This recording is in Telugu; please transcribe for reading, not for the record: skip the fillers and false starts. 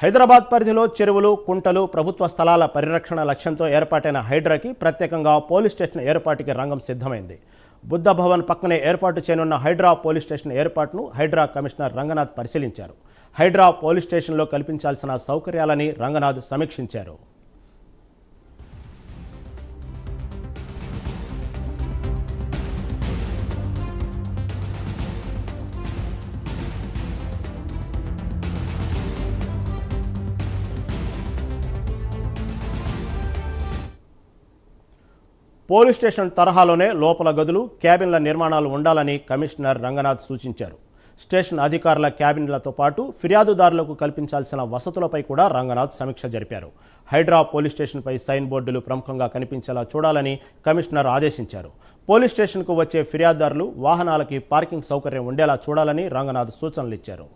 హైదరాబాద్ పరిధిలో చెరువులు, కుంటలు, ప్రభుత్వ స్థలాల పరిరక్షణ లక్ష్యంతో ఏర్పాటైన హైడ్రాకి ప్రత్యేకంగా పోలీస్ స్టేషన్ ఏర్పాటుకి రంగం సిద్ధమైంది. బుద్ధ భవన్ పక్కనే ఏర్పాటు చేయనున్న హైడ్రా పోలీస్ స్టేషన్ ఏర్పాటును హైడ్రా కమిషనర్ రంగనాథ్ పరిశీలించారు. హైడ్రా పోలీస్ స్టేషన్లో కల్పించాల్సిన సౌకర్యాలని రంగనాథ్ సమీక్షించారు. పోలీస్ స్టేషన్ తరహాలోనే లోపల గదులు, క్యాబిన్ల నిర్మాణాలు ఉండాలని కమిషనర్ రంగనాథ్ సూచించారు. స్టేషన్ అధికారుల క్యాబిన్లతో పాటు ఫిర్యాదుదారులకు కల్పించాల్సిన వసతులపై కూడా రంగనాథ్ సమీక్ష జరిపారు. హైడ్రా పోలీస్ స్టేషన్పై సైన్ బోర్డులు ప్రముఖంగా కనిపించేలా చూడాలని కమిషనర్ ఆదేశించారు. పోలీస్ స్టేషన్కు వచ్చే ఫిర్యాదుదారులు వాహనాలకి పార్కింగ్ సౌకర్యం ఉండేలా చూడాలని రంగనాథ్ సూచనలు ఇచ్చారు.